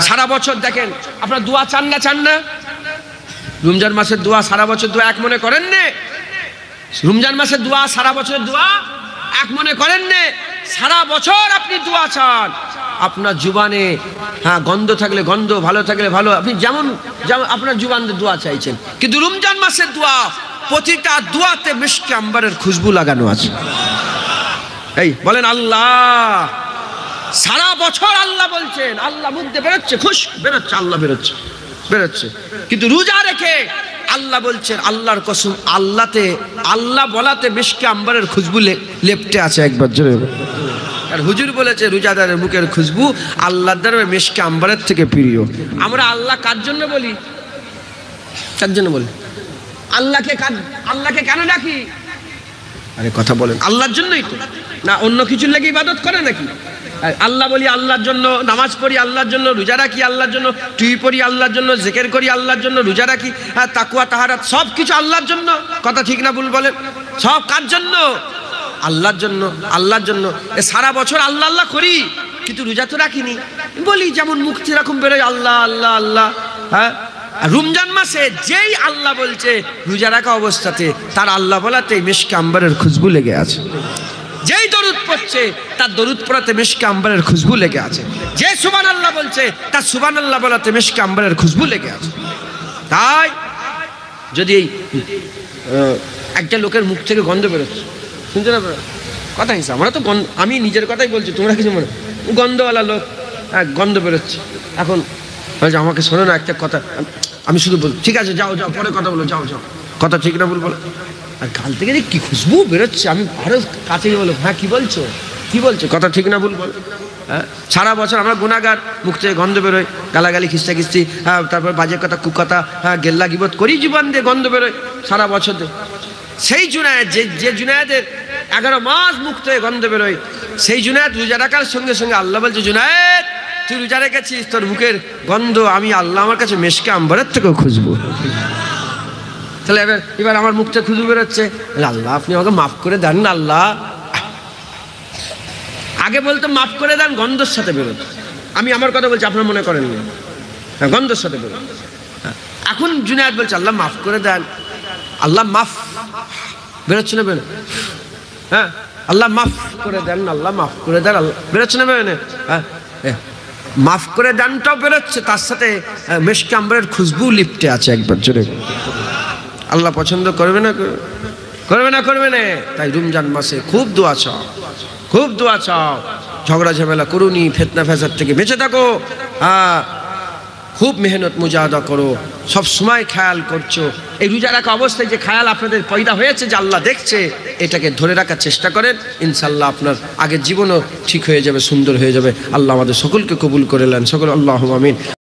সারা বছর দেখেন আপনারা দোয়া চান না? রমজান মাসের দোয়া সারা বছর দোয়া এক মনে করেন না? রমজান মাসের দোয়া সারা বছর দোয়া এক মনে করেন না? সারা বছর আপনি দোয়া চান, আপনার জুবানে গন্ধ থাকলে গন্ধ, ভালো থাকলে ভালো, আপনি যেমন আপনার জুবানে দোয়া চাইছেন। কিন্তু রমজান মাসের দোয়া প্রতিটা দোয়াতে মিশকে আম্বারের খুশবু লাগানো আছে। এই বলেন আল্লাহ। সারা বছর আল্লাহ বলছেন, আল্লাহ মুখ দিয়ে বেরোচ্ছে, খুশ বেরোচ্ছে, আল্লাহ বেরোচ্ছে। কিন্তু রোজা রেখে আল্লাহ বলছেন, আল্লাহর কসম, আল্লাহ বলাতে মিশকে আম্বারের খুশবু লেপটে আছে। একবার জোরে। আর হুজুর বলেছে রোজাদারের মুখের খুশবু আল্লাহর দরবারে মিশকে আম্বারের থেকে প্রিয়। আমরা আল্লাহ কার জন্য বলি? কার জন্য বলি? আল্লাহকে কেন ডাকি? আরে কথা বলেন, আল্লাহর জন্যই তো না, অন্য কিছুর লাগি ইবাদত করে নাকি? আল্লাহ বলি আল্লাহর জন্য, নামাজ পড়ি আল্লাহর জন্য, রোজা রাখি আল্লাহর জন্য, টুই পড়ি আল্লাহর জন্য, জিকির করি আল্লাহর জন্য, রোজা রাখি, তাকওয়া তাহারাত সব কিছু আল্লাহর জন্য। কথা ঠিক না ভুল বলেন? সব কার জন্য? আল্লাহর জন্য। আল্লাহর জন্য সারা বছর আল্লাহ আল্লাহ করি, কিন্তু রোজা তো রাখিনি। বলি যেমন মুখ এরকম বেরোয় আল্লাহ আল্লাহ আল্লাহ। হ্যাঁ, রমজান মাসে যেই আল্লাহ বলছে রোজা রাখা অবস্থাতে তার আল্লাহ বলাতে মিশকে আম্বারের খুশবু লেগে আছে। যেই দরুদ পড়ছে তার দরুদ পড়াতে মিশকে আম্বারের খুশবু লেগে আছে। যে সুবহানাল্লাহ বলছে তার সুবহানাল্লাহ বলাতে মিশকে আম্বারের খুশবু লেগে আছে। তাই যদি একটা লোকের মুখ থেকে গন্ধ বেরোচ্ছে, শুনতে না কথা হিসাব, আমরা তো আমি নিজের কথাই বলছি, তোমরা কিছু মনে, গন্ধওয়ালা লোক গন্ধ বেরোচ্ছে। এখন আমাকে শোনো না একটা কথা, আমি শুধু বল, ঠিক আছে যাও পরে কথা বলো, যাও কথা ঠিক না ভুল বলো। আর গাল থেকে যে কি খুশবু বেরোচ্ছে, আমি আরো কাছে গিয়ে বলো, হ্যাঁ কি বলছো কথা ঠিক না ভুল বলো। হ্যাঁ, সারা বছর আমরা গুনাহগার, মুখ থেকে গন্ধ বেরোয়, গালাগালি খিস্তি, তারপর বাজে কথা, কুকথা, গেল্লা গিবত করি, জীবন দিয়ে গন্ধ বেরোয় সারা বছর। সেই জুনায়েদ, যে জুনায়েদের 11 মাস মুখ থেকে গন্ধ বেরোয়, সেই জুনায়েদ রোজা রাখার সঙ্গে সঙ্গে আল্লাহ বলছে, জুনায়েদ তুই রোজা রেখেছিস, তোর মুখের গন্ধ আমি আল্লাহ আমার কাছে মিশকে আম্বারের থেকেও খুঁজবো। তাহলে এবার আমার মুখ থেকে খুঁজবু বেরোচ্ছে, আল্লাহ আপনি আমাকে মাফ করে দেন না আল্লাহ। আগে বলতো মাফ করে দেন, গন্ধের সাথে বেরোত। আমি আমার কথা বলছি, আপনার মনে করেন না, গন্ধের সাথে বেরোত। এখন জুনায়েদ বলছে আল্লাহ মাফ করে দেন, আল্লাহ মাফ বেরোচ্ছে না বেরো, হ্যাঁ আল্লাহ মাফ করে দেন, আল্লাহ মাফ করে দেন, আল্লাহ বেরোচ্ছে না বেরোনে, হ্যাঁ মাফ করে দেনটাও বেরোচ্ছে, তার সাথে মিশকে আম্বারের খুশবু লিপটে আছে। একবার জোরে। আল্লাহ পছন্দ করবে না তাই রমজান মাসে খুব দোয়া চাও, ঝগড়া ঝামেলা করুনি, ফিতনা ফ্যাসাদ থেকে বেঁচে থাকো। খুব মেহনত মুজাহাদা করো, সব সময় খেয়াল করছো। এই রোজা রাখা অবস্থায় যে খেয়াল আপনাদের পয়দা হয়েছে যে আল্লাহ দেখছে, এটাকে ধরে রাখার চেষ্টা করেন, ইনশাআল্লাহ আপনার আগের জীবনও ঠিক হয়ে যাবে, সুন্দর হয়ে যাবে। আল্লাহ আমাদের সকলকে কবুল করে নেন, সকল আল্লাহুম্মা আমিন।